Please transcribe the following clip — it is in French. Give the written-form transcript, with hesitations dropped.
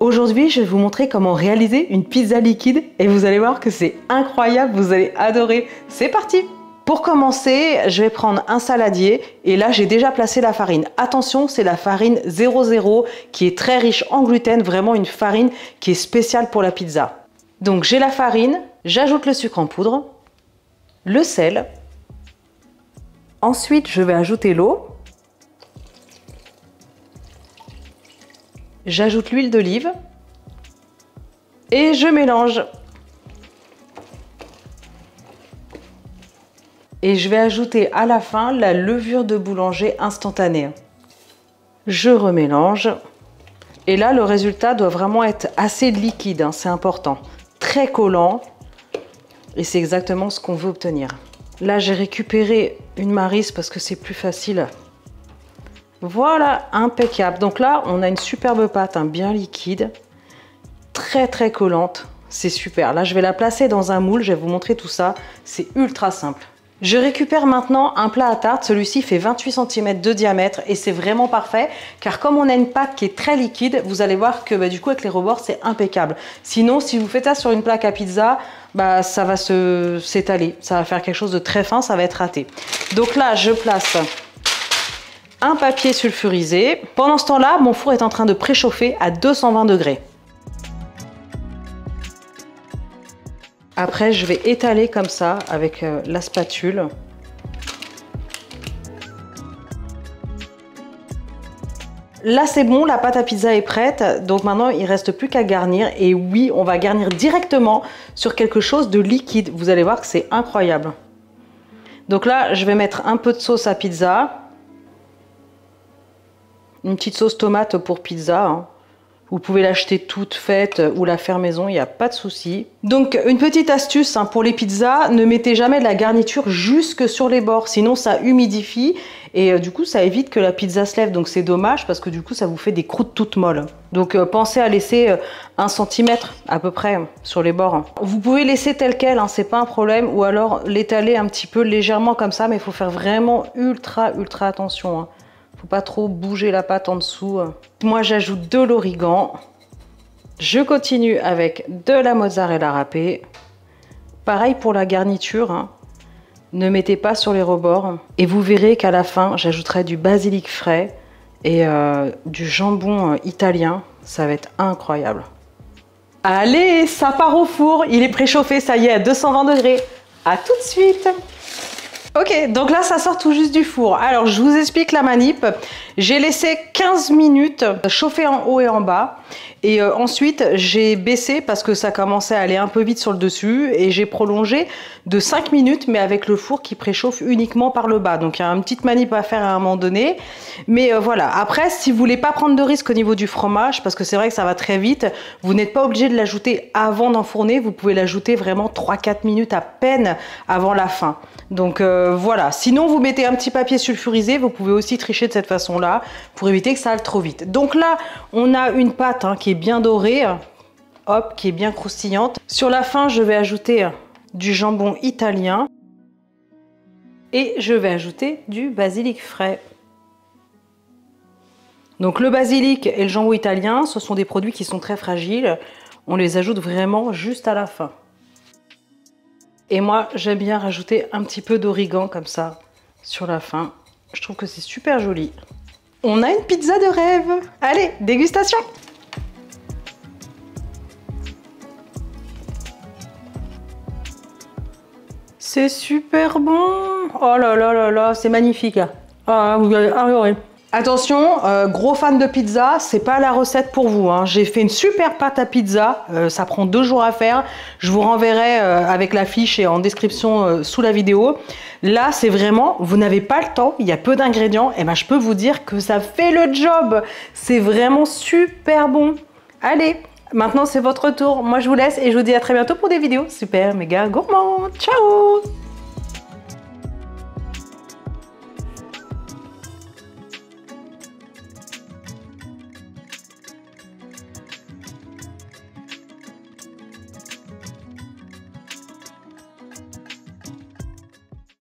Aujourd'hui, je vais vous montrer comment réaliser une pizza liquide et vous allez voir que c'est incroyable, vous allez adorer. C'est parti! Pour commencer, je vais prendre un saladier et là, j'ai déjà placé la farine. Attention, c'est la farine 00 qui est très riche en gluten, vraiment une farine qui est spéciale pour la pizza. Donc, j'ai la farine, j'ajoute le sucre en poudre, le sel. Ensuite, je vais ajouter l'eau. J'ajoute l'huile d'olive et je mélange. Et je vais ajouter à la fin la levure de boulanger instantanée. Je remélange. Et là, le résultat doit vraiment être assez liquide, hein, c'est important. Très collant. Et c'est exactement ce qu'on veut obtenir. Là, j'ai récupéré une maryse parce que c'est plus facile. Voilà, impeccable. Donc là, on a une superbe pâte, hein, bien liquide, très collante. C'est super. Là, je vais la placer dans un moule. Je vais vous montrer tout ça. C'est ultra simple. Je récupère maintenant un plat à tarte. Celui-ci fait 28 cm de diamètre et c'est vraiment parfait car comme on a une pâte qui est très liquide, vous allez voir que du coup avec les rebords, c'est impeccable. Sinon, si vous faites ça sur une plaque à pizza, ça va s'étaler. Ça va faire quelque chose de très fin, ça va être raté. Donc là, je place un papier sulfurisé. Pendant ce temps-là, mon four est en train de préchauffer à 220 degrés. Après, je vais étaler comme ça avec la spatule. Là, c'est bon, la pâte à pizza est prête. Donc maintenant, il ne reste plus qu'à garnir. Et oui, on va garnir directement sur quelque chose de liquide. Vous allez voir que c'est incroyable. Donc là, je vais mettre un peu de sauce à pizza. Une petite sauce tomate pour pizza, hein. Vous pouvez l'acheter toute faite ou la faire maison, il n'y a pas de souci. Donc une petite astuce, hein, pour les pizzas, ne mettez jamais de la garniture jusque sur les bords, sinon ça humidifie et du coup ça évite que la pizza se lève. Donc c'est dommage parce que du coup ça vous fait des croûtes toutes molles. Donc pensez à laisser 1 cm à peu près sur les bords. Vous pouvez laisser tel quel, hein, c'est pas un problème, ou alors l'étaler un petit peu légèrement comme ça, mais il faut faire vraiment ultra attention, hein. Faut pas trop bouger la pâte en dessous. Moi, j'ajoute de l'origan. Je continue avec de la mozzarella râpée. Pareil pour la garniture, hein. Ne mettez pas sur les rebords. Et vous verrez qu'à la fin, j'ajouterai du basilic frais et du jambon italien. Ça va être incroyable. Allez, ça part au four. Il est préchauffé, ça y est, à 220 degrés. À tout de suite. Ok, donc là ça sort tout juste du four. Alors je vous explique la manip. J'ai laissé 15 minutes chauffer en haut et en bas. Et ensuite j'ai baissé parce que ça commençait à aller un peu vite sur le dessus. Et j'ai prolongé de 5 minutes mais avec le four qui préchauffe uniquement par le bas. Donc il y a une petite manip à faire à un moment donné. Mais voilà, après si vous voulez pas prendre de risque au niveau du fromage, parce que c'est vrai que ça va très vite, vous n'êtes pas obligé de l'ajouter avant d'enfourner. Vous pouvez l'ajouter vraiment 3-4 minutes à peine avant la fin. Donc voilà, sinon vous mettez un petit papier sulfurisé, vous pouvez aussi tricher de cette façon-là pour éviter que ça aille trop vite. Donc là, on a une pâte, hein, qui est bien dorée, hop, qui est bien croustillante. Sur la fin, je vais ajouter du jambon italien et je vais ajouter du basilic frais. Donc le basilic et le jambon italien, ce sont des produits qui sont très fragiles. On les ajoute vraiment juste à la fin. Et moi, j'aime bien rajouter un petit peu d'origan comme ça sur la fin. Je trouve que c'est super joli. On a une pizza de rêve. Allez, dégustation. C'est super bon. Oh là là là là, c'est magnifique. Ah, vous allez adorer. Attention, gros fan de pizza, c'est pas la recette pour vous, hein. J'ai fait une super pâte à pizza, ça prend 2 jours à faire. Je vous renverrai avec la fiche et en description sous la vidéo. Là, c'est vraiment, vous n'avez pas le temps, il y a peu d'ingrédients, et ben je peux vous dire que ça fait le job. C'est vraiment super bon. Allez, maintenant c'est votre tour. Moi je vous laisse et je vous dis à très bientôt pour des vidéos super méga gourmandes. Ciao!